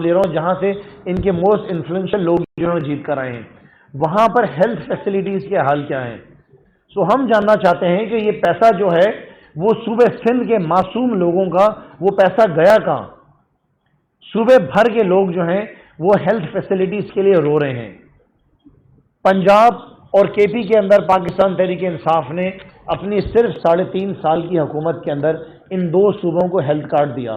لے رہا ہوں جہاں سے ان کے موسٹ انفلوئنشل لوگ جو ہیں جیت کر آئے ہیں، وہاں پر ہیلتھ فیسلٹیز کے حال کیا ہیں؟ سو ہم جاننا چاہتے ہیں کہ یہ پیسہ جو ہے وہ صوبے سندھ کے معصوم لوگوں کا وہ پیسہ گیا کہاں؟ صوبے بھر کے لوگ جو ہیں وہ ہیلتھ فیسلٹیز کے لیے رو رہے ہیں۔ پنجاب اور کے پی کے اندر پاکستان تحریک انصاف نے اپنی صرف 3.5 سال کی حکومت کے اندر ان 2 صوبوں کو ہیلتھ کارڈ دیا،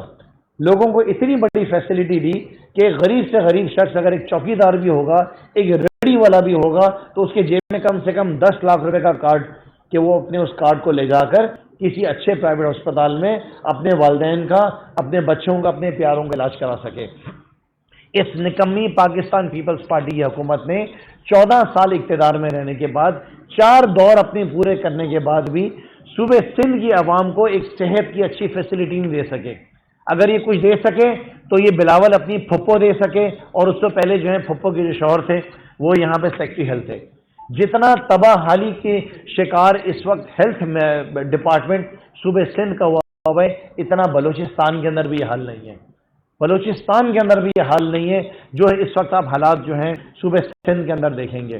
لوگوں کو اتنی بڑی فیسلٹی دی کہ غریب سے غریب شخص اگر ایک چوکیدار بھی ہوگا، ایک ریڑھی والا بھی ہوگا، تو اس کے جیب میں کم سے کم 10 لاکھ روپے کا کارڈ کہ وہ اپنے اس کارڈ کو لے جا کر کسی اچھے پرائیویٹ ہسپتال میں اپنے والدین کا، اپنے بچوں کا، اپنے پیاروں کا علاج کرا سکے۔ اس نکمی پاکستان پیپلز پارٹی کی حکومت نے 14 سال اقتدار میں رہنے کے بعد 4 دور اپنے پورے کرنے کے بعد بھی صوبے سندھ کی عوام کو ایک صحت کی اچھی فیسلٹی نہیں دے سکے۔ اگر یہ کچھ دے سکے تو یہ بلاول اپنی پھپھو دے سکے، اور اس سے پہلے جو ہے پھپھو کے جو شوہر تھے وہ یہاں پہ سیکٹری ہیلتھ تھے۔ جتنا تباہ حالی کے شکار اس وقت ہیلتھ ڈپارٹمنٹ صوبے سندھ کا ہوا ہے، اتنا بلوچستان کے اندر بھی یہ حال نہیں ہے۔ بلوچستان کے اندر بھی یہ حال نہیں ہے جو اس وقت آپ حالات جو ہیں صوبے سندھ کے اندر دیکھیں گے۔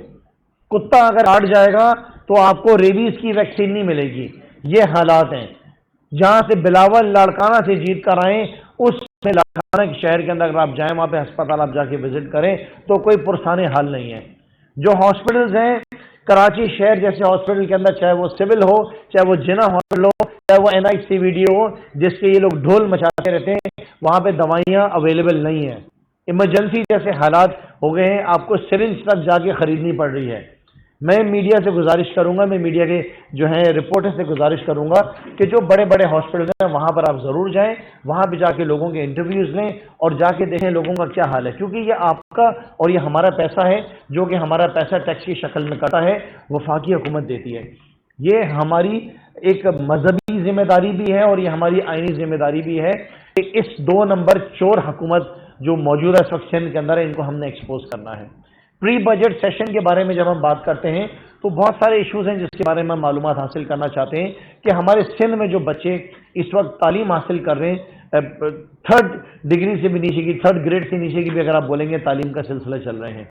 کتا اگر کاٹ جائے گا تو آپ کو ریبیز کی ویکسین نہیں ملے گی، یہ حالات ہیں۔ جہاں سے بلاول لاڑکانہ سے جیت کر آئیں، اس میں لاڑکانہ کے شہر کے اندر اگر آپ جائیں، وہاں پہ ہسپتال آپ جا کے وزٹ کریں تو کوئی پرسانے حال نہیں ہے۔ جو ہاسپٹلز ہیں کراچی شہر جیسے ہاسپٹل کے اندر، چاہے وہ سول ہو، چاہے وہ جناح ہاسپٹل ہو، چاہے وہ این آئی سی وی ڈی ہو، جس کے یہ لوگ ڈھول مچاتے رہتے ہیں، وہاں پہ دوائیاں اویلیبل نہیں ہیں۔ ایمرجنسی جیسے حالات ہو گئے ہیں، آپ کو سرنج تک جا کے خریدنی پڑ رہی ہے۔ میں میڈیا سے گزارش کروں گا، میں میڈیا کے جو ہیں رپورٹر سے گزارش کروں گا کہ جو بڑے بڑے ہاسپٹل ہیں وہاں پر آپ ضرور جائیں، وہاں پہ جا کے لوگوں کے انٹرویوز لیں اور جا کے دیکھیں لوگوں کا کیا حال ہے، کیونکہ یہ آپ کا اور یہ ہمارا پیسہ ہے، جو کہ ہمارا پیسہ ٹیکس کی شکل میں کٹا ہے، وفاقی حکومت دیتی ہے۔ یہ ہماری ایک مذہبی ذمہ داری بھی ہے اور یہ ہماری آئینی ذمہ داری بھی ہے کہ اس 2 نمبر چور حکومت جو موجودہ اس وقت سندھ کے اندر ہے، ان کو ہم نے ایکسپوز کرنا ہے۔ پری بجٹ سیشن کے بارے میں جب ہم بات کرتے ہیں تو بہت سارے ایشوز ہیں جس کے بارے میں معلومات حاصل کرنا چاہتے ہیں کہ ہمارے سندھ میں جو بچے اس وقت تعلیم حاصل کر رہے ہیں، 3rd ڈگری سے بھی نیچے کی، 3rd گریڈ سے نیچے کی بھی اگر آپ بولیں گے تعلیم کا سلسلہ چل رہے ہیں،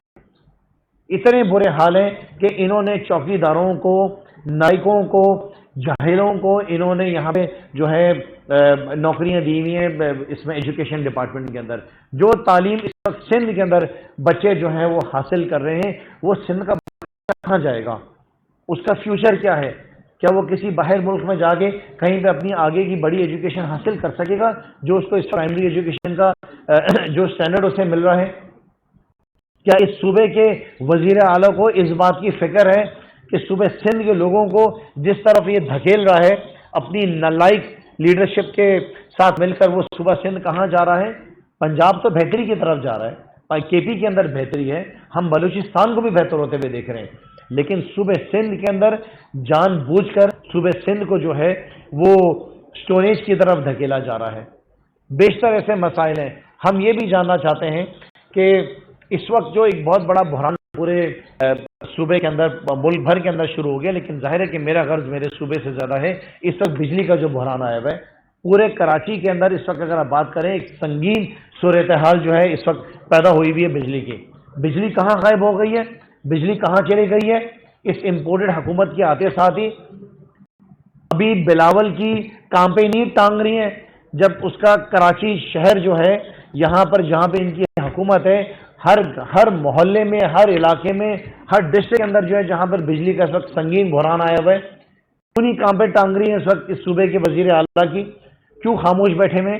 اتنے برے حال ہیں کہ انہوں نے چوکیداروں کو، نائکوں کو، جاہلوں کو انہوں نے یہاں پہ جو ہے نوکریاں دی ہوئی ہیں اس میں ایجوکیشن ڈپارٹمنٹ کے اندر۔ جو تعلیم اس وقت سندھ کے اندر بچے جو ہیں وہ حاصل کر رہے ہیں، وہ سندھ کا کہاں جائے گا؟ اس کا فیوچر کیا ہے؟ کیا وہ کسی باہر ملک میں جا کے کہیں پہ اپنی آگے کی بڑی ایجوکیشن حاصل کر سکے گا جو اس کو اس پرائمری ایجوکیشن کا جو سٹینڈرڈ اسے مل رہا ہے؟ کیا اس صوبے کے وزیر اعلیٰ کو اس بات کی فکر ہے کہ صوبے سندھ کے لوگوں کو جس طرف یہ دھکیل رہا ہے اپنی نالائق لیڈرشپ کے ساتھ مل کر، وہ صوبہ سندھ کہاں جا رہا ہے؟ پنجاب تو بہتری کی طرف جا رہا ہے، کے پی کے اندر بہتری ہے، ہم بلوچستان کو بھی بہتر ہوتے ہوئے دیکھ رہے ہیں، لیکن صوبے سندھ کے اندر جان بوجھ کر صوبے سندھ کو جو ہے وہ سٹونیج کی طرف دھکیلا جا رہا ہے۔ بیشتر ایسے مسائل ہیں۔ ہم یہ بھی جاننا چاہتے ہیں کہ اس وقت جو ایک بہت بڑا بحران پورے صوبے کے اندر، ملک بھر کے اندر شروع ہو گیا، لیکن ظاہر ہے کہ میرا غرض میرے صوبے سے زیادہ ہے، اس وقت بجلی کا جو بحران آیا ہوا ہے پورے کراچی کے اندر۔ اس وقت اگر آپ بات کریں ایک سنگین صورتحال جو ہے اس وقت پیدا ہوئی ہوئی ہے بجلی کی۔ بجلی کہاں غائب ہو گئی ہے؟ بجلی کہاں چلی گئی ہے؟ اس امپورٹڈ حکومت کے آتے ساتھ ہی ابھی بلاول کی کانپیں نہیں ٹانگ رہی ہیں، جب اس کا کراچی شہر جو ہے یہاں پر جہاں پہ ان کی حکومت ہے، ہر محلے میں، ہر علاقے میں، ہر ڈسٹرکٹ کے اندر جو ہے جہاں پر بجلی کا اس وقت سنگین بحران آیا ہوا ہے، انہیں کانپیں ٹانگ رہی ہیں اس وقت اس صوبے کے وزیر اعلیٰ کی۔ کیوں خاموش بیٹھے ہوئے؟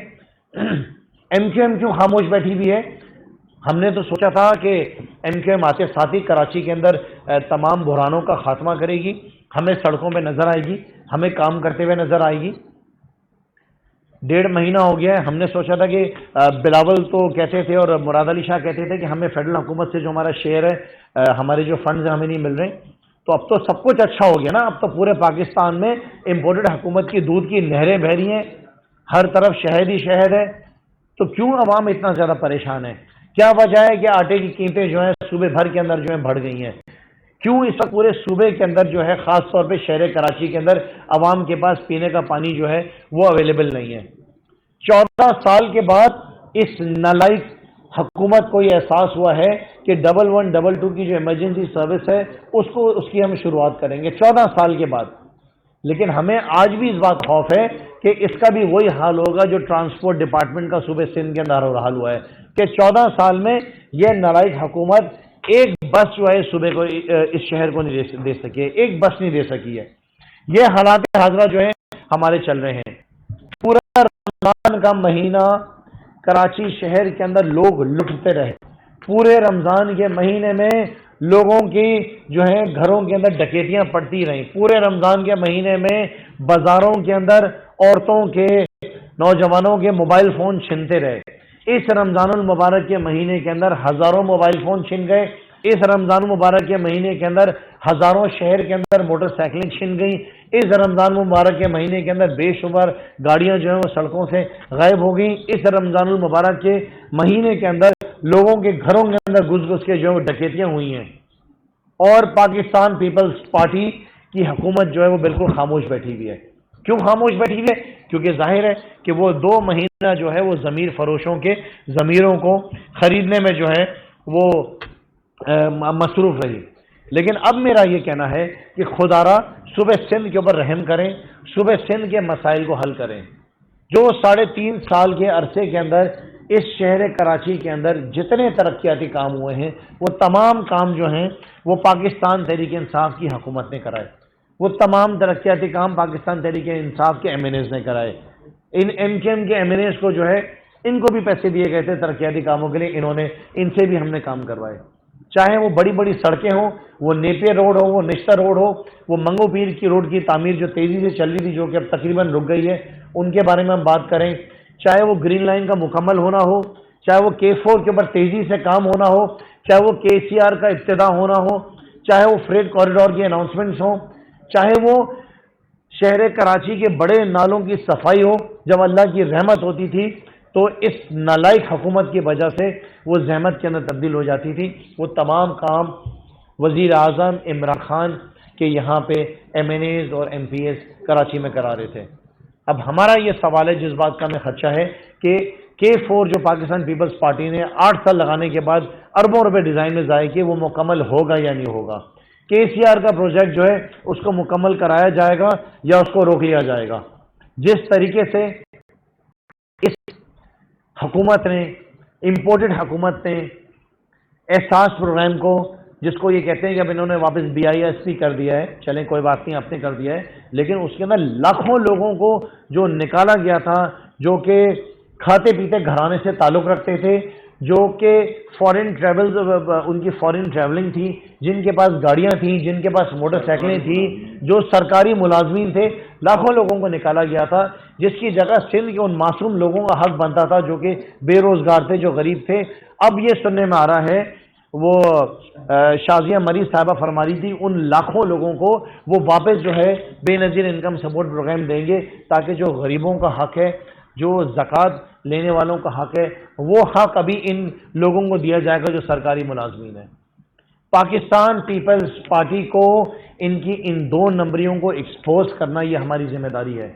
ایم کیو ایم کیوں خاموش بیٹھی ہوئی ہے؟ ہم نے تو سوچا تھا کہ ایم کیو ایم آتے ساتھ ہی کراچی کے اندر تمام بحرانوں کا خاتمہ کرے گی، ہمیں سڑکوں پہ نظر آئے گی، ہمیں کام کرتے ہوئے نظر آئے گی۔ 1.5 مہینہ ہو گیا ہے، ہم نے سوچا تھا کہ بلاول تو کہتے تھے اور مراد علی شاہ کہتے تھے کہ ہمیں فیڈرل حکومت سے جو ہمارا شیئر ہے، ہمارے جو فنڈز ہیں ہمیں نہیں مل رہے، تو اب تو سب کچھ اچھا ہو گیا نا۔ اب تو پورے پاکستان میں امپورٹڈ حکومت کی دودھ کی نہریں بہہ رہی ہیں، ہر طرف شہد ہی شہد ہے، تو کیوں عوام اتنا زیادہ پریشان ہے؟ کیا وجہ ہے کہ آٹے کی قیمتیں جو ہیں صوبے بھر کے اندر جو ہیں بڑھ گئی ہیں؟ کیوں اس وقت پورے صوبے کے اندر جو ہے خاص طور پہ شہر کراچی کے اندر عوام کے پاس پینے کا پانی جو ہے وہ اویلیبل نہیں ہے؟ 14 سال کے بعد اس نالائق حکومت کو یہ احساس ہوا ہے کہ 1122 کی جو ایمرجنسی سروس ہے اس کی ہم شروعات کریں گے 14 سال کے بعد. لیکن ہمیں آج بھی اس بات خوف ہے کہ اس کا بھی وہی حال ہوگا جو ٹرانسپورٹ ڈپارٹمنٹ کا صوبے سندھ کے اندر حال ہوا ہے کہ 14 سال میں یہ نالائق حکومت ایک بس جو ہے صوبے کو اس شہر کو نہیں دے سکی ہے، ایک بس نہیں دے سکی ہے. یہ حالات حاضرہ جو ہیں ہمارے چل رہے ہیں. پورا رمضان کا مہینہ کراچی شہر کے اندر لوگ لٹتے رہے. پورے رمضان کے مہینے میں لوگوں کی جو ہے گھروں کے اندر ڈکیتیاں پڑتی رہیں. پورے رمضان کے مہینے میں بازاروں کے اندر عورتوں کے، نوجوانوں کے موبائل فون چھنتے رہے. اس رمضان المبارک کے مہینے کے اندر ہزاروں موبائل فون چھن گئے. اس رمضان مبارک کے مہینے کے اندر ہزاروں شہر کے اندر موٹر سائیکلیں چھن گئیں. اس رمضان مبارک کے مہینے کے اندر بے شمار گاڑیاں جو ہیں وہ سڑکوں سے غائب ہو گئیں. اس رمضان المبارک کے مہینے کے اندر لوگوں کے گھروں کے اندر گھس گھس کے جو ہے وہ ڈکیتیاں ہوئی ہیں. اور پاکستان پیپلز پارٹی کی حکومت جو ہے وہ بالکل خاموش بیٹھی ہوئی ہے. کیوں خاموش بیٹھی ہوئی ہے؟ کیونکہ ظاہر ہے کہ وہ 2 مہینہ جو ہے وہ ضمیر فروشوں کے ضمیروں کو خریدنے میں جو ہے وہ مصروف رہی. لیکن اب میرا یہ کہنا ہے کہ خدا را صوبے سندھ کے اوپر رحم کریں، صوبے سندھ کے مسائل کو حل کریں. جو 3.5 سال کے عرصے کے اندر اس شہر کراچی کے اندر جتنے ترقیاتی کام ہوئے ہیں وہ تمام کام جو ہیں وہ پاکستان تحریک انصاف کی حکومت نے کرائے. وہ تمام ترقیاتی کام پاکستان تحریک انصاف کے ایم این ایز نے کرائے. ان ایم کے ایم این ایز کو جو ہے ان کو بھی پیسے دیے گئے تھے ترقیاتی کاموں کے لیے، ان سے بھی ہم نے کام کروائے. چاہے وہ بڑی بڑی سڑکیں ہوں، وہ نیپیر روڈ ہو، وہ نشتر روڈ ہو، وہ منگو پیر کی روڈ کی تعمیر جو تیزی سے چل رہی تھی جو کہ اب تقریباً رک گئی ہے، ان کے بارے میں ہم بات کریں. چاہے وہ گرین لائن کا مکمل ہونا ہو، چاہے وہ K4 کے اوپر تیزی سے کام ہونا ہو، چاہے وہ KCR کا ابتدا ہونا ہو، چاہے وہ فریٹ کوریڈور کی اناؤنسمنٹس ہوں، چاہے وہ شہر کراچی کے بڑے نالوں کی صفائی ہو. جب اللہ کی رحمت ہوتی تھی تو اس نالائق حکومت کی وجہ سے وہ زحمت کے اندر تبدیل ہو جاتی تھی. وہ تمام کام وزیر اعظم عمران خان کے یہاں پہ ایم این ایز اور ایم پی ایز کراچی میں کرا رہے تھے. اب ہمارا یہ سوال ہے جس بات کا ہمیں خدشہ ہے کہ K4 جو پاکستان پیپلز پارٹی نے 8 سال لگانے کے بعد اربوں روپے ڈیزائن میں ضائع کیے، وہ مکمل ہوگا یا نہیں ہوگا. KCR کا پروجیکٹ جو ہے اس کو مکمل کرایا جائے گا یا اس کو روک لیا جائے گا. جس طریقے سے اس حکومت نے، امپورٹڈ حکومت نے احساس پروگرام کو، جس کو یہ کہتے ہیں کہ اب انہوں نے واپس BISP کر دیا ہے، چلیں کوئی بات نہیں، آپ نے کر دیا ہے، لیکن اس کے اندر لاکھوں لوگوں کو جو نکالا گیا تھا، جو کہ کھاتے پیتے گھرانے سے تعلق رکھتے تھے، جو کہ فورن ٹریولز، ان کی فورن ٹریولنگ تھی، جن کے پاس گاڑیاں تھیں، جن کے پاس موٹر سائیکلیں تھیں، جو سرکاری ملازمین تھے، لاکھوں لوگوں کو نکالا گیا تھا، جس کی جگہ سندھ کے ان معصوم لوگوں کا حق بنتا تھا جو کہ بے روزگار تھے، جو غریب تھے. اب یہ سننے میں آ رہا ہے، وہ شازیہ مریض صاحبہ فرما رہی تھی، ان لاکھوں لوگوں کو وہ واپس جو ہے بے نظیر انکم سپورٹ پروگرام دیں گے تاکہ جو غریبوں کا حق ہے، جو زکوٰۃ لینے والوں کا حق ہے، وہ حق ابھی ان لوگوں کو دیا جائے گا جو سرکاری ملازمین ہیں. پاکستان پیپلز پارٹی کو ان کی ان 2 نمبریوں کو ایکسپوز کرنا یہ ہماری ذمہ داری ہے.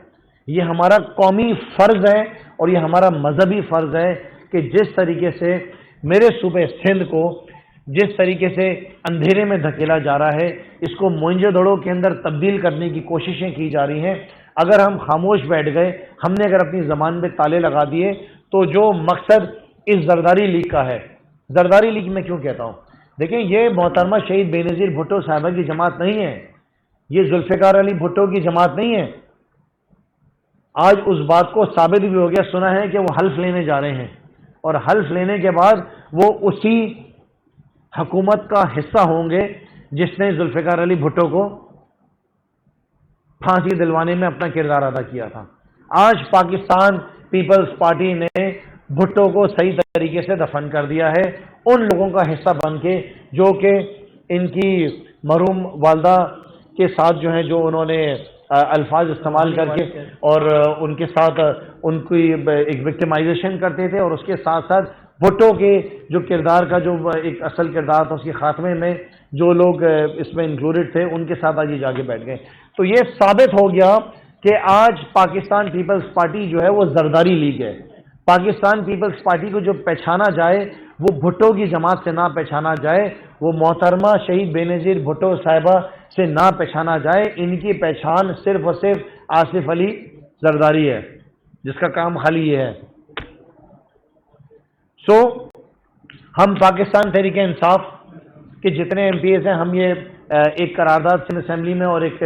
یہ ہمارا قومی فرض ہے اور یہ ہمارا مذہبی فرض ہے کہ جس طریقے سے میرے صوبے سندھ کو جس طریقے سے اندھیرے میں دھکیلا جا رہا ہے، اس کو موئنجو دڑو کے اندر تبدیل کرنے کی کوششیں کی جا رہی ہیں. اگر ہم خاموش بیٹھ گئے، ہم نے اگر اپنی زبان پہ تالے لگا دیے، تو جو مقصد اس زرداری لیگ کا ہے، زرداری لیگ میں کیوں کہتا ہوں، دیکھیں یہ محترمہ شہید بے نظیر بھٹو صاحبہ کی جماعت نہیں ہے، یہ ذوالفقار علی بھٹو کی جماعت نہیں ہے. آج اس بات کو ثابت بھی ہو گیا، سنا ہے کہ وہ حلف لینے جا رہے ہیں، اور حلف لینے کے بعد وہ اسی حکومت کا حصہ ہوں گے جس نے ذوالفقار علی بھٹو کو پھانسی دلوانے میں اپنا کردار ادا کیا تھا. آج پاکستان پیپلز پارٹی نے بھٹو کو صحیح طریقے سے دفن کر دیا ہے، ان لوگوں کا حصہ بن کے جو کہ ان کی مرحوم والدہ کے ساتھ جو ہیں، جو انہوں نے الفاظ استعمال کر کے اور ان کے ساتھ ان کی ایک وکٹمائزیشن کرتے تھے، اور اس کے ساتھ ساتھ بھٹو کے جو کردار کا جو ایک اصل کردار تھا اس کے خاتمے میں جو لوگ اس میں انکلوڈڈ تھے، ان کے ساتھ آج یہ جا کے بیٹھ گئے. تو یہ ثابت ہو گیا کہ آج پاکستان پیپلز پارٹی جو ہے وہ زرداری لیگ ہے. پاکستان پیپلز پارٹی کو جو پہچانا جائے وہ بھٹو کی جماعت سے نہ پہچانا جائے، وہ محترمہ شہید بے نظیر بھٹو صاحبہ سے نہ پہچانا جائے۔ ان کی پہچان صرف اور صرف آصف علی زرداری ہے، جس کا کام خالی یہ ہے۔ ہم پاکستان تحریک انصاف کے جتنے ایم پی ایز ہیں، ہم یہ ایک قرارداد سندھ اسمبلی میں اور ایک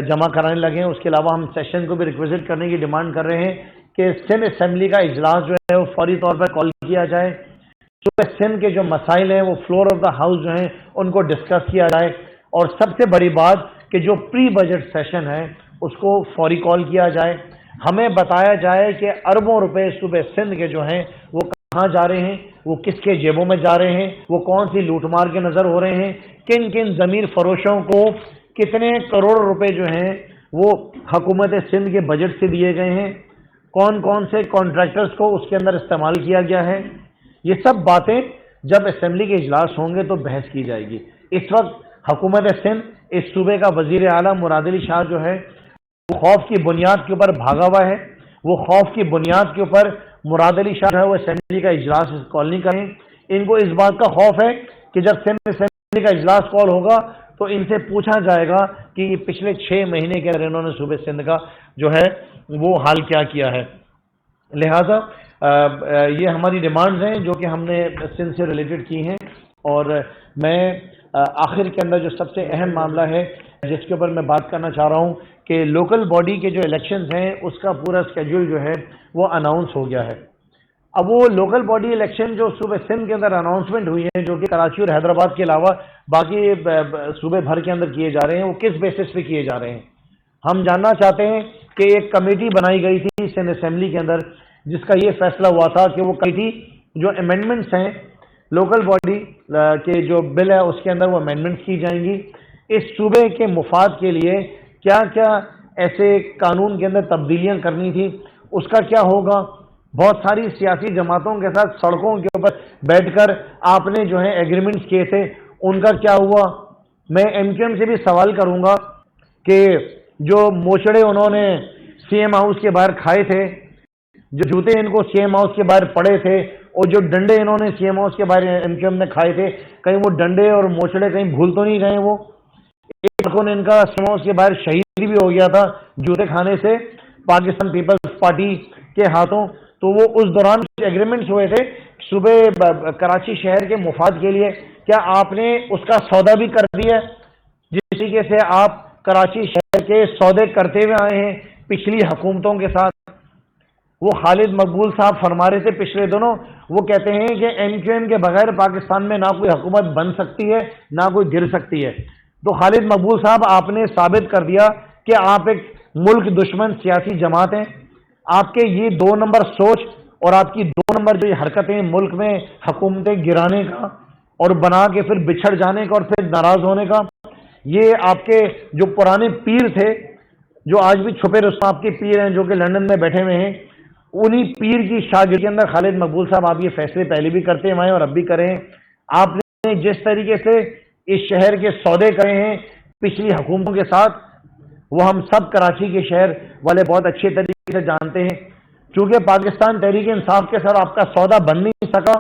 جمع کرانے لگے ہیں۔ اس کے علاوہ ہم سیشن کو بھی ریکویزٹ کرنے کی ڈیمانڈ کر رہے ہیں کہ سندھ اسمبلی کا اجلاس جو ہے وہ فوری طور پر کال کیا جائے۔ صوبہ سندھ کے جو مسائل ہیں وہ فلور آف دا ہاؤس جو ہیں ان کو ڈسکس کیا جائے، اور سب سے بڑی بات کہ جو پری بجٹ سیشن ہے اس کو فوری کال کیا جائے۔ ہمیں بتایا جائے کہ اربوں روپے صوبہ سندھ کے جو ہیں وہ کہاں جا رہے ہیں، وہ کس کے جیبوں میں جا رہے ہیں، وہ کون سی لوٹ مار کے نظر ہو رہے ہیں، کن کن زمین فروشوں کو کتنے کروڑ روپے جو ہیں وہ حکومت سندھ کے بجٹ سے دیے گئے ہیں، کون کون سے کانٹریکٹرز کو اس کے اندر استعمال کیا گیا ہے۔ یہ سب باتیں جب اسمبلی کے اجلاس ہوں گے تو بحث کی جائے گی۔ اس وقت حکومت سندھ، اس صوبے کا وزیر اعلیٰ مراد علی شاہ جو ہے وہ خوف کی بنیاد کے اوپر بھاگا ہوا ہے۔ وہ خوف کی بنیاد کے اوپر مراد علی شاہ جو ہے وہ اسمبلی کا اجلاس کال نہیں کریں۔ ان کو اس بات کا خوف ہے کہ جب سندھ اسمبلی کا اجلاس کال ہوگا تو ان سے پوچھا جائے گا کہ یہ پچھلے 6 مہینے کے اندر انہوں نے صوبہ سندھ کا جو ہے وہ حال کیا کیا ہے۔ لہذا یہ ہماری ڈیمانڈز ہیں جو کہ ہم نے سندھ سے ریلیٹڈ کی ہیں، اور میں آخر کے اندر جو سب سے اہم معاملہ ہے جس کے اوپر میں بات کرنا چاہ رہا ہوں کہ لوکل باڈی کے جو الیکشنز ہیں اس کا پورا اسکیڈول جو ہے وہ اناؤنس ہو گیا ہے۔ اب وہ لوکل باڈی الیکشن جو صوبہ سندھ کے اندر اناؤنسمنٹ ہوئی ہیں، جو کہ کراچی اور حیدرآباد کے علاوہ باقی صوبے بھر کے اندر کیے جا رہے ہیں، وہ کس بیسس پہ کیے جا رہے ہیں؟ ہم جاننا چاہتے ہیں کہ ایک کمیٹی بنائی گئی تھی سندھ اسمبلی کے اندر جس کا یہ فیصلہ ہوا تھا کہ وہ کمیٹی جو امینڈمنٹس ہیں لوکل باڈی کے جو بل ہے اس کے اندر وہ امینڈمنٹس کی جائیں گی۔ اس صوبے کے مفاد کے لیے کیا کیا ایسے قانون کے اندر تبدیلیاں کرنی تھی، اس کا کیا ہوگا۔ بہت ساری سیاسی جماعتوں کے ساتھ سڑکوں کے اوپر بیٹھ کر آپ نے جو ہے ایگریمنٹس کیے تھے، ان کا کیا ہوا۔ میں ایم کیو ایم سے بھی سوال کروں گا کہ جو موچڑے انہوں نے سی ایم ہاؤس کے باہر کھائے تھے، جو جوتے ان کو سی ایم ہاؤس کے باہر پڑے تھے، اور جو ڈنڈے انہوں نے سی ایم ہاؤس کے باہر ایم کیو ایم نے کھائے تھے، کہیں وہ ڈنڈے اور موچڑے کہیں بھول تو نہیں گئے؟ وہ ایک کون ان کا سی ایم ہاؤس کے باہر شہید بھی ہو گیا تھا جوتے کھانے سے پاکستان پیپلز پارٹی کے ہاتھوں۔ تو وہ اس دوران ایگریمنٹس ہوئے تھے صوبے کراچی شہر کے مفاد کے لیے، کیا آپ نے اس کا سودا بھی کر دیا؟ جس طریقے سے آپ کراچی شہر کے سودے کرتے ہوئے آئے ہیں پچھلی حکومتوں کے ساتھ۔ وہ خالد مقبول صاحب فرما رہے تھے پچھلے دنوں، وہ کہتے ہیں کہ ایم کیو ایم کے بغیر پاکستان میں نہ کوئی حکومت بن سکتی ہے نہ کوئی گر سکتی ہے۔ تو خالد مقبول صاحب آپ نے ثابت کر دیا کہ آپ ایک ملک دشمن سیاسی جماعت ہیں۔ آپ کے یہ 2 نمبر سوچ اور آپ کی 2 نمبر جو حرکتیں ملک میں حکومتیں گرانے کا اور بنا کے پھر بچھڑ جانے کا اور پھر ناراض ہونے کا، یہ آپ کے جو پرانے پیر تھے جو آج بھی چھپے رستم آپ کے پیر ہیں جو کہ لندن میں بیٹھے ہوئے ہیں، انہی پیر کی شاگردی کے اندر خالد مقبول صاحب آپ یہ فیصلے پہلے بھی کرتے ہیں اور اب بھی کریں۔ آپ نے جس طریقے سے اس شہر کے سودے کرے ہیں پچھلی حکومتوں کے ساتھ، وہ ہم سب کراچی کے شہر والے بہت اچھے طریقے سے جانتے ہیں۔ چونکہ پاکستان تحریک انصاف کے ساتھ آپ کا سودا بن نہیں سکا،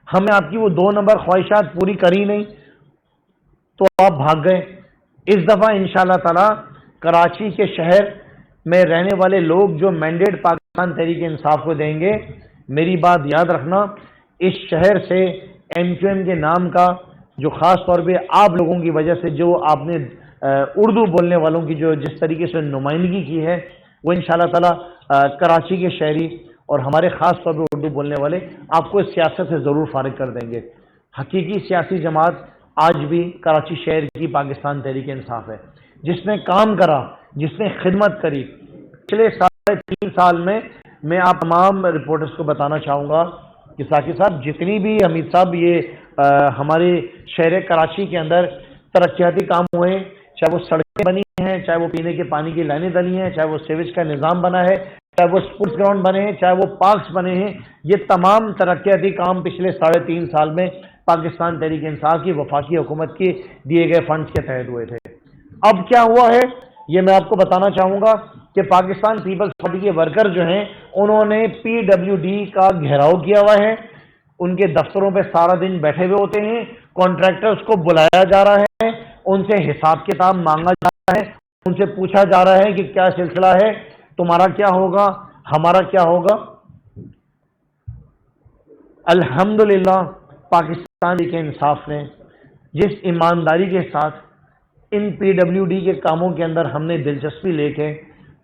ہمیں آپ کی وہ 2 نمبر خواہشات پوری کری نہیں تو آپ بھاگ گئے۔ اس دفعہ انشاءاللہ تعالی کراچی کے شہر میں رہنے والے لوگ جو مینڈیٹ پاکستان تحریک انصاف کو دیں گے، میری بات یاد رکھنا، اس شہر سے ایم کیو ایم کے نام کا جو خاص طور پہ آپ لوگوں کی وجہ سے جو آپ نے اردو بولنے والوں کی جو جس طریقے سے نمائندگی کی ہے، وہ انشاءاللہ تعالی کراچی کے شہری اور ہمارے خاص طور پہ اردو بولنے والے آپ کو اس سیاست سے ضرور فارغ کر دیں گے۔ حقیقی سیاسی جماعت آج بھی کراچی شہر کی پاکستان تحریک انصاف ہے، جس نے کام کرا، جس نے خدمت کری۔ پچھلے 3.5 سال میں آپ تمام رپورٹرز کو بتانا چاہوں گا کہ ساقی صاحب جتنی بھی حمید صاحب یہ ہمارے شہر کراچی کے اندر ترقیاتی کام ہوئے، چاہے وہ سڑکیں بنی ہیں، چاہے وہ پینے کے پانی کی لائنیں ڈلی ہیں، چاہے وہ سیویج کا نظام بنا ہے، چاہے وہ اسپورٹس گراؤنڈ بنے ہیں، چاہے وہ پارکس بنے ہیں، یہ تمام ترقیاتی کام پچھلے 3.5 سال میں پاکستان تحریک انصاف کی وفاقی حکومت کے دیے گئے فنڈز کے تحت ہوئے تھے۔ اب کیا ہوا ہے یہ میں آپ کو بتانا چاہوں گا کہ پاکستان پیپلز پارٹی کے ورکر جو ہیں انہوں نے پی ڈبلیو ڈی کا گھیراؤ کیا ہوا ہے، ان کے دفتروں پہ سارا دن بیٹھے ہوئے ہوتے ہیں، کانٹریکٹرز کو بلایا جا رہا ہے، ان سے حساب کتاب مانگا جا رہا ہے، ان سے پوچھا جا رہا ہے کہ کیا سلسلہ ہے، تمہارا کیا ہوگا، ہمارا کیا ہوگا۔ الحمدللہ پاکستان کے انصاف نے جس ایمانداری کے ساتھ ان پی ڈبلیو ڈی کے کاموں کے اندر ہم نے دلچسپی لے کے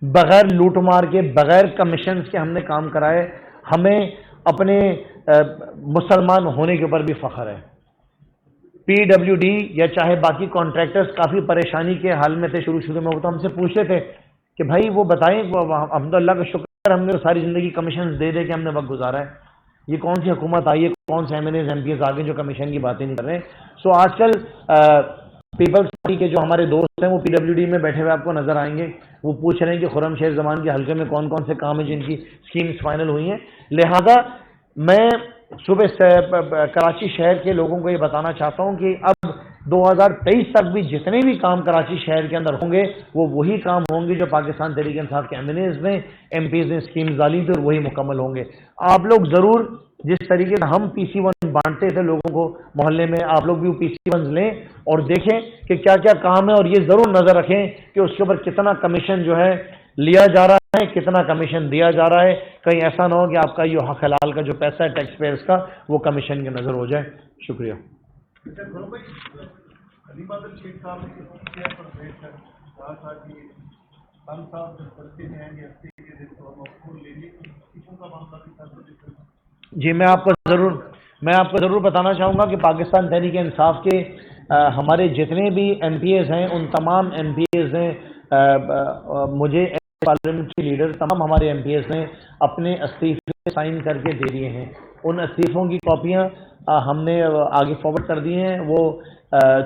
بغیر لوٹ مار کے بغیر کمیشنز کے ہم نے کام کرائے، ہمیں اپنے مسلمان ہونے کے اوپر بھی فخر ہے۔ پی ڈبلیو ڈی یا چاہے باقی کانٹریکٹرز کافی پریشانی کے حال میں تھے شروع میں، وہ تو ہم سے پوچھتے تھے کہ بھائی وہ بتائیں، ہم تو اللہ کا شکر ہم نے ساری زندگی کمیشنز دے کے ہم نے وقت گزارا ہے، یہ کون سی حکومت آئی ہے، کون سے M N As M P As آگے جو کمیشن کی باتیں نہیں کر رہے ہیں۔ سو آج کل پیپلز پارٹی کے جو ہمارے دوست ہیں وہ پی ڈبلیو ڈی میں بیٹھے ہوئے آپ کو نظر آئیں گے، وہ پوچھ رہے ہیں کہ خرم شیر زمان کے حلقے میں کون کون سے کام ہیں جن کی اسکیمز فائنل ہوئی ہیں۔ لہذا میں صبح سے کراچی شہر کے لوگوں کو یہ بتانا چاہتا ہوں کہ اب 2023 تک بھی جتنے بھی کام کراچی شہر کے اندر ہوں گے وہ وہی کام ہوں گے جو پاکستان تحریک انصاف کے ایم این ایز نے ایم پیز نے اسکیمز ڈالی تھی، اور وہی مکمل ہوں گے۔ آپ لوگ ضرور جس طریقے سے ہم پی سی ون بانٹتے تھے لوگوں کو محلے میں، آپ لوگ بھی پی سی ونز لیں اور دیکھیں کہ کیا کیا کام ہے، اور یہ ضرور نظر رکھیں کہ اس کے اوپر کتنا کمیشن جو ہے لیا جا رہا ہے، کتنا کمیشن دیا جا رہا ہے، کہیں ایسا نہ ہو کہ آپ کا یہ حق حلال کا جو پیسہ ہے ٹیکس پیئرز کا وہ کمیشن کے نظر ہو جائے۔ شکریہ۔ جی میں آپ کو ضرور بتانا چاہوں گا کہ پاکستان تحریک انصاف کے ہمارے جتنے بھی ایم پی ایز ہیں، ان تمام ایم پی ایز نے مجھے پارلیمنٹری لیڈر تمام ہمارے ایم پی ایز نے اپنے استعفے سائن کر کے دے دیے ہیں۔ ان استعفوں کی کاپیاں ہم نے آگے فارورڈ کر دی ہیں، وہ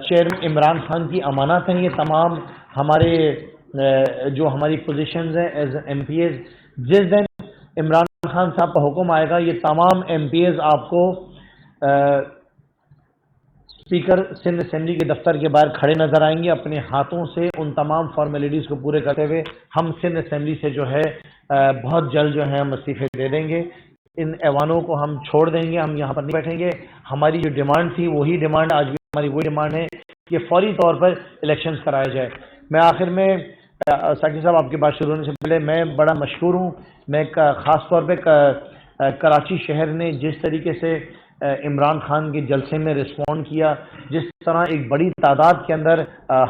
چیئرمین عمران خان کی امانت ہیں۔ یہ تمام ہمارے جو ہماری پوزیشنز ہیں ایز ایم پی ایز، جس دن عمران خان صاحب کا حکم آئے گا یہ تمام ایم پی ایز آپ کو اسپیکر سندھ اسمبلی کے دفتر کے باہر کھڑے نظر آئیں گے، اپنے ہاتھوں سے ان تمام فارمیلٹیز کو پورے کرتے ہوئے ہم سندھ اسمبلی سے جو ہے بہت جلد جو ہے ہم استعفے دے دیں گے۔ ان ایوانوں کو ہم چھوڑ دیں گے، ہم یہاں پر نہیں بیٹھیں گے۔ ہماری جو ڈیمانڈ تھی وہی ڈیمانڈ آج بھی ہماری وہی ڈیمانڈ ہے کہ فوری طور پر الیکشنز کرائے جائے۔ میں آخر میں سیکرٹری صاحب آپ کی بات شروع ہونے سے پہلے میں بڑا مشکور ہوں، میں خاص طور پہ کراچی شہر نے جس طریقے سے عمران خان کے جلسے میں رسپونڈ کیا، جس طرح ایک بڑی تعداد کے اندر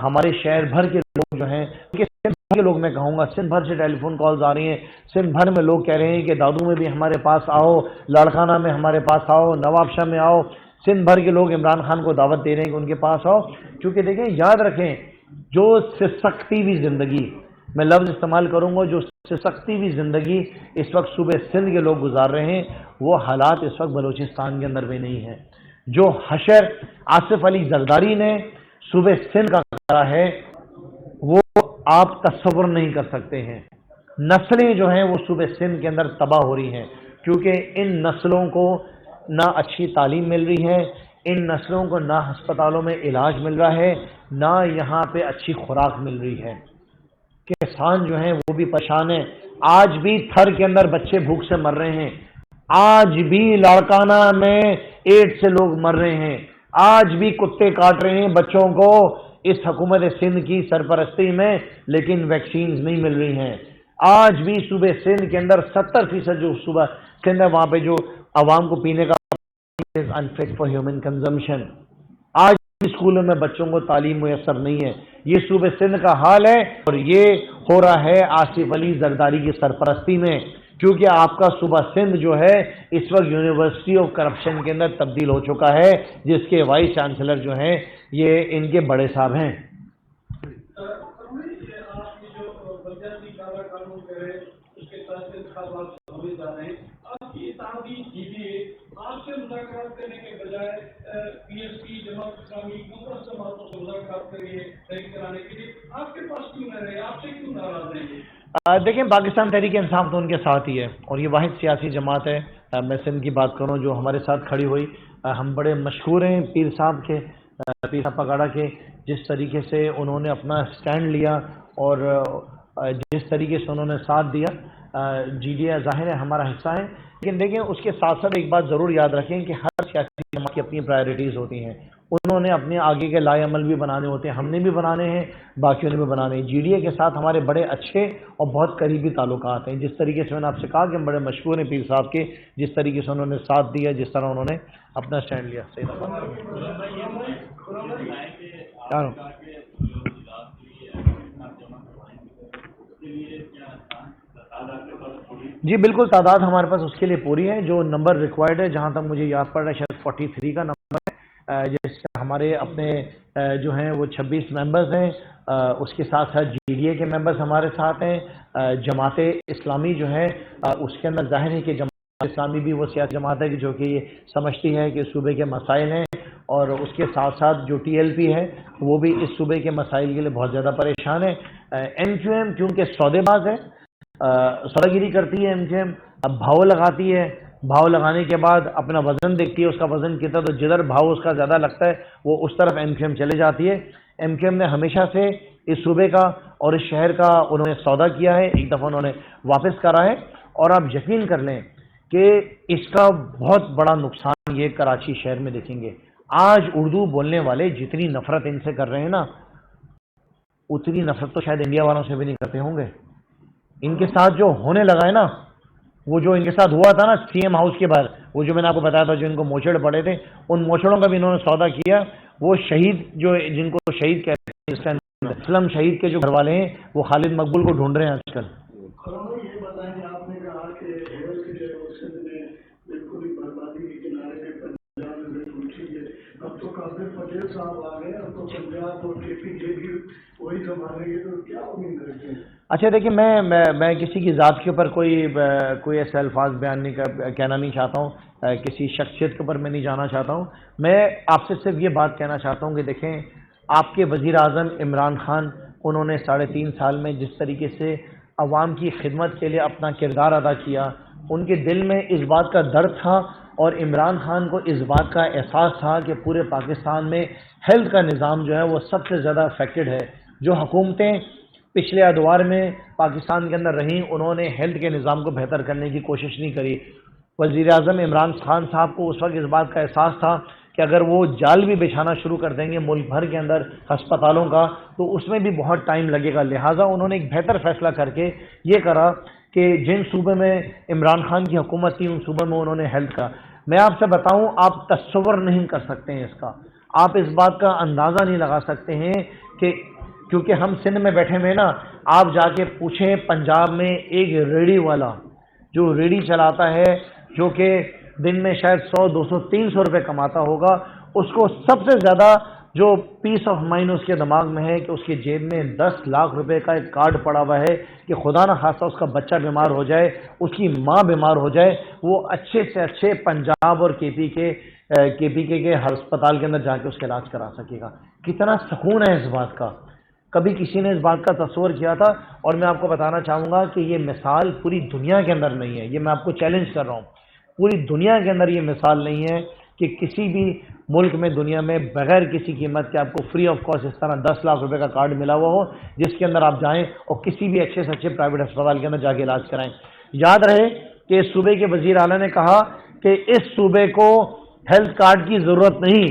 ہمارے شہر بھر کے لوگ جو ہیں، سندھ بھر کے لوگ میں کہوں گا، سندھ بھر سے ٹیلی فون کالز آ رہی ہیں، سندھ بھر میں لوگ کہہ رہے ہیں کہ دادو میں بھی ہمارے پاس آؤ، لاڑکانہ میں ہمارے پاس آؤ، نواب شاہ میں آؤ، سندھ بھر کے لوگ عمران خان کو دعوت دے رہے ہیں کہ ان کے پاس آؤ۔ کیونکہ دیکھیں یاد رکھیں، جو سسکتی ہوئی زندگی، میں لفظ استعمال کروں گا، جو سسکتی ہوئی زندگی اس وقت صوبے سندھ کے لوگ گزار رہے ہیں وہ حالات اس وقت بلوچستان کے اندر بھی نہیں ہیں۔ جو حشر آصف علی زرداری نے صوبے سندھ کا کرا ہے وہ آپ تصور نہیں کر سکتے ہیں۔ نسلیں جو ہیں وہ صوبے سندھ کے اندر تباہ ہو رہی ہیں، کیونکہ ان نسلوں کو نہ اچھی تعلیم مل رہی ہے، ان نسلوں کو نہ ہسپتالوں میں علاج مل رہا ہے، نہ یہاں پہ اچھی خوراک مل رہی ہے۔ کسان جو ہیں وہ بھی پریشان ہیں، آج بھی تھر کے اندر بچے بھوک سے مر رہے ہیں، آج بھی لاڑکانہ میں ایڈز سے لوگ مر رہے ہیں، آج بھی کتے کاٹ رہے ہیں بچوں کو اس حکومت سندھ کی سرپرستی میں، لیکن ویکسینز نہیں مل رہی ہیں۔ آج بھی صوبے سندھ کے اندر 70% جو صوبہ سندھ ہے وہاں پہ جو عوام کو پینے کا unfit for human consumption، آج اسکولوں میں بچوں کو تعلیم میسر نہیں ہے۔ یہ صوبے سندھ کا حال ہے، اور یہ ہو رہا ہے آصف علی زرداری کی سرپرستی میں، کیونکہ آپ کا صوبہ سندھ جو ہے اس وقت یونیورسٹی آف کرپشن کے اندر تبدیل ہو چکا ہے، جس کے وائس چانسلر جو ہیں یہ ان کے بڑے صاحب ہیں۔ آپ سے مذاکرات کرنے کے بجائے P S P Jamaat Islami مقدس جماعتوں سے مذاکرات کریے صحیح کرانے کے لیے، آپ کے پاس کیوں نہ رہے، آپ سے کیوں ناراض ہیں؟ دیکھیں پاکستان تحریک انصاف تو ان کے ساتھ ہی ہے، اور یہ واحد سیاسی جماعت ہے۔ میں سندھ کی بات کروں جو ہمارے ساتھ کھڑی ہوئی، ہم بڑے مشہور ہیں پیر صاحب کے، پیر صاحب پگاڑا کے، جس طریقے سے انہوں نے اپنا سٹینڈ لیا اور جس طریقے سے انہوں نے ساتھ دیا۔ جی ڈی اے ظاہر ہے ہمارا حصہ ہے، لیکن دیکھیں اس کے ساتھ ساتھ ایک بات ضرور یاد رکھیں کہ ہر سیاسی جماعت کی اپنی پرائرٹیز ہوتی ہیں، انہوں نے اپنے آگے کے لائے عمل بھی بنانے ہوتے ہیں، ہم نے بھی بنانے ہیں، باقیوں نے بھی بنانے ہیں۔ جی ڈی اے کے ساتھ ہمارے بڑے اچھے اور بہت قریبی تعلقات ہیں، جس طریقے سے میں نے آپ سے کہا کہ ہم بڑے مشہور ہیں پیر صاحب کے، جس طریقے سے انہوں نے ساتھ دیا، جس طرح انہوں نے اپنا سٹینڈ لیا۔ جی بالکل، تعداد ہمارے پاس اس کے لیے پوری ہے، جو نمبر ریکوائرڈ ہے جہاں تک مجھے یاد پڑ رہا ہے شاید 43 کا نمبر ہے، جس سے ہمارے اپنے جو ہیں وہ 26 ممبرز ہیں، اس کے ساتھ ساتھ جی ڈی اے کے ممبرز ہمارے ساتھ ہیں، جماعت اسلامی جو ہے اس کے اندر ظاہر ہے کہ جماعت اسلامی بھی وہ سیاسی جماعت ہے کہ جو کہ یہ سمجھتی ہے کہ صوبے کے مسائل ہیں، اور اس کے ساتھ ساتھ جو ٹی ایل پی ہے وہ بھی اس صوبے کے مسائل کے لیے بہت زیادہ پریشان ہے۔ ایم کیو ایم کیونکہ سودے باز ہے، سودہ گیری کرتی ہے، ایم کیو ایم اب بھاؤ لگاتی ہے، بھاؤ لگانے کے بعد اپنا وزن دیکھتی ہے اس کا وزن کتنا، تو جدھر بھاؤ اس کا زیادہ لگتا ہے وہ اس طرف ایم کیو ایم چلے جاتی ہے۔ ایم کیو ایم نے ہمیشہ سے اس صوبے کا اور اس شہر کا انہوں نے سودا کیا ہے، ایک دفعہ انہوں نے واپس کرا ہے، اور آپ یقین کر لیں کہ اس کا بہت بڑا نقصان یہ کراچی شہر میں دیکھیں گے۔ آج اردو بولنے والے جتنی نفرت ان سے کر رہے ہیں نا، اتنی نفرت تو شاید انڈیا والوں سے بھی نہیں کرتے ہوں گے۔ ان کے ساتھ جو ہونے لگا ہے نا، وہ جو ان کے ساتھ ہوا تھا نا سی ایم ہاؤس کے باہر، وہ جو میں نے آپ کو بتایا تھا جو ان کو موچڑ پڑے تھے، ان موچڑوں کا بھی انہوں نے سودا کیا۔ وہ شہید جو جن کو شہید کہتے ہیں، اسلم شہید کے جو گھر والے ہیں، وہ خالد مقبول کو ڈھونڈ رہے ہیں آج کل۔ یہ بتائیں کہ آپ نے کہا کہ ہیلتھ جو ہے سندھ میں بالکل ہی بربادی کے کنارے پہ، پنجاب میں بالکل ٹھیک ہے، اب تو قادر پٹیل صاحب آ گئے، اب تو پنجاب اور کے پی کے بھی وہی سنبھالیں گے، تو کیا امید رکھتے ہیں؟ اچھا دیکھیں، میں کسی کی ذات کے اوپر کوئی ایسے الفاظ بیان کہنا نہیں چاہتا ہوں، کسی شخصیت کے اوپر میں نہیں جانا چاہتا ہوں۔ میں آپ سے صرف یہ بات کہنا چاہتا ہوں کہ دیکھیں، آپ کے وزیر اعظم عمران خان، انہوں نے 3.5 سال میں جس طریقے سے عوام کی خدمت کے لیے اپنا کردار ادا کیا، ان کے دل میں اس بات کا درد تھا، اور عمران خان کو اس بات کا احساس تھا کہ پورے پاکستان میں ہیلتھ کا نظام جو ہے وہ سب سے زیادہ افیکٹڈ ہے۔ جو حکومتیں پچھلے ادوار میں پاکستان کے اندر رہیں، انہوں نے ہیلتھ کے نظام کو بہتر کرنے کی کوشش نہیں کری۔ وزیر اعظم عمران خان صاحب کو اس وقت اس بات کا احساس تھا کہ اگر وہ جال بھی بچھانا شروع کر دیں گے ملک بھر کے اندر ہسپتالوں کا، تو اس میں بھی بہت ٹائم لگے گا، لہٰذا انہوں نے ایک بہتر فیصلہ کر کے یہ کرا کہ جن صوبے میں عمران خان کی حکومت تھی، ان صوبے میں انہوں نے ہیلتھ کا، میں آپ سے بتاؤں، آپ تصور نہیں کر سکتے ہیں اس کا، آپ اس بات کا اندازہ نہیں لگا سکتے ہیں کہ کیونکہ ہم سندھ میں بیٹھے ہوئے نا، آپ جا کے پوچھیں پنجاب میں ایک ریڑھی والا جو ریڑھی چلاتا ہے، جو کہ دن میں شاید 100 200 300 روپے کماتا ہوگا، اس کو سب سے زیادہ جو پیس آف مائنڈ اس کے دماغ میں ہے کہ اس کی جیب میں 10 لاکھ روپے کا ایک کارڈ پڑا ہوا ہے کہ خدا نہ خواستہ اس کا بچہ بیمار ہو جائے، اس کی ماں بیمار ہو جائے، وہ اچھے سے اچھے پنجاب اور کے پی کے ہسپتال کے اندر جا کے اس کا علاج کرا سکے گا۔ کتنا سکون ہے اس بات کا، کبھی کسی نے اس بات کا تصور کیا تھا؟ اور میں آپ کو بتانا چاہوں گا کہ یہ مثال پوری دنیا کے اندر نہیں ہے، یہ میں آپ کو چیلنج کر رہا ہوں، پوری دنیا کے اندر یہ مثال نہیں ہے کہ کسی بھی ملک میں دنیا میں بغیر کسی قیمت کے آپ کو فری آف کاسٹ اس طرح 10 لاکھ روپے کا کارڈ ملا ہوا ہو، جس کے اندر آپ جائیں اور کسی بھی اچھے سے اچھے پرائیویٹ ہسپتال کے اندر جا کے علاج کرائیں۔ یاد رہے کہ اس صوبے کے وزیر اعلیٰ نے کہا کہ اس صوبے کو ہیلتھ کارڈ کی ضرورت نہیں،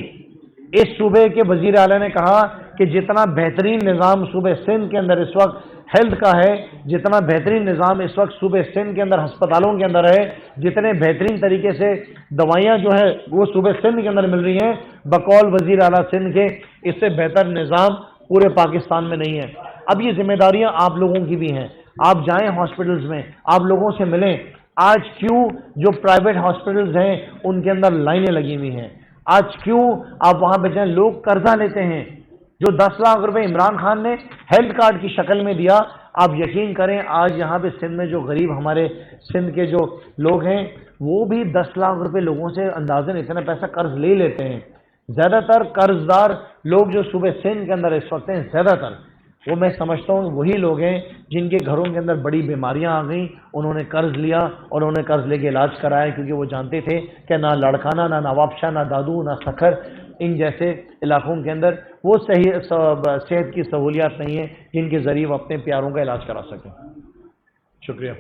اس صوبے کے وزیر اعلیٰ نے کہا کہ جتنا بہترین نظام صوبے سندھ کے اندر اس وقت ہیلتھ کا ہے، جتنا بہترین نظام اس وقت صوبے سندھ کے اندر ہسپتالوں کے اندر ہے، جتنے بہترین طریقے سے دوائیاں جو ہے وہ صوبے سندھ کے اندر مل رہی ہیں، بقول وزیر اعلیٰ سندھ کے اس سے بہتر نظام پورے پاکستان میں نہیں ہے۔ اب یہ ذمہ داریاں آپ لوگوں کی بھی ہیں، آپ جائیں ہاسپٹلز میں، آپ لوگوں سے ملیں۔ آج کیوں جو پرائیویٹ ہاسپٹلز ہیں ان کے اندر لائنیں لگی ہوئی ہیں؟ آج کیوں آپ وہاں پہ جائیں، لوگ قرضہ لیتے ہیں؟ جو 10 لاکھ روپے عمران خان نے ہیلتھ کارڈ کی شکل میں دیا، آپ یقین کریں آج یہاں پہ سندھ میں جو غریب ہمارے سندھ کے جو لوگ ہیں، وہ بھی 10 لاکھ روپے لوگوں سے اندازاً اتنا پیسہ قرض لے لیتے ہیں۔ زیادہ تر قرض دار لوگ جو صوبے سندھ کے اندر اس وقت ہیں، زیادہ تر وہ میں سمجھتا ہوں وہی لوگ ہیں جن کے گھروں کے اندر بڑی بیماریاں آ گئیں، انہوں نے قرض لیا اور انہوں نے قرض لے کے علاج کرایا، کیونکہ وہ جانتے تھے کہ نہ لڑکانہ، نہ نواب شاہ، نہ دادو، نہ سکھر، ان جیسے علاقوں کے اندر وہ صحت کی سہولیات نہیں ہیں جن کے ذریعے وہ اپنے پیاروں کا علاج کرا سکیں۔ شکریہ.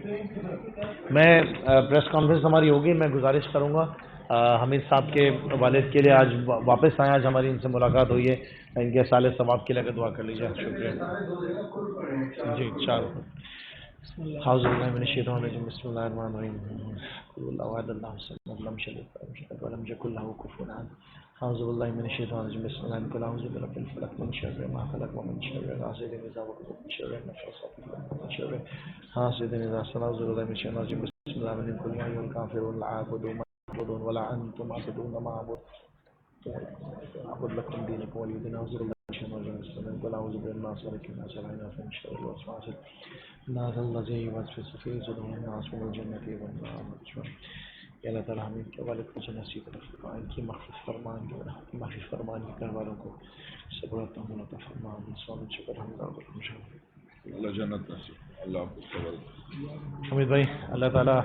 میں پریس کانفرنس ہماری ہوگی. میں گزارش کروں گا حمید صاحب کے والد کے لیے آج واپس آئیں. آج ہماری ان سے ملاقات ہوئی ہے. ان کے سال ثواب کے لیے دعا کر لیجیے. شکریہ. جی چار. اعوذ باللہ من الشیطان الرجیم. بسم اللہ الرحمن الرحیم. قل اللہ احد اللہ الصمد لم یلد ولم یکن له کفوا احد. اعوذ باللہ من الشیطان الرجیم. بسم اللہ الرحمن الرحیم. اعوذ برب الفلق من شر ما خلق ومن شر غاسق اذا وقب ومن شر النفاثات في العقد ومن شر حاسد اذا حسد. اعوذ باللہ من الشیطان الرجیم. بسم اللہ الرحمن الرحیم. قل یا ایھا الکافرون لا اعبد ما تعبدون ولا انتم عابدون ما اعبد لكم دينكم ولي دين. اعوذ باللہ من الشیطان الرجیم. بسم اللہ الرحمن الرحیم. قل اعوذ بالناس ملك الناس اله الناس من شر الوسواس الناس الذي يوسوس في صدور الناس من الجنة والناس. یا اللہ تعالیٰ ہمیں کے والد کو جنتی طرف ان کی مغفرت فرمان کی گھر والوں کو صبر و تحمل عطا فرما. سوال شکر حمد اللہ جنت نصیب. اللہ آپ کو صبر. حمید بھائی اللہ تعالیٰ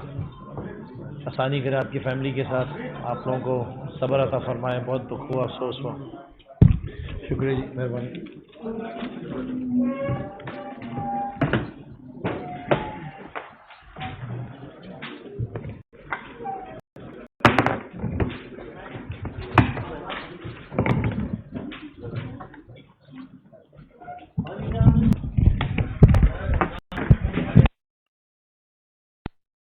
آسانی کرے آپ کی فیملی کے ساتھ. آپ لوگوں کو صبر عطا فرمائے. بہت دکھ ہوا افسوس ہوا. شکریہ جی مہربانی.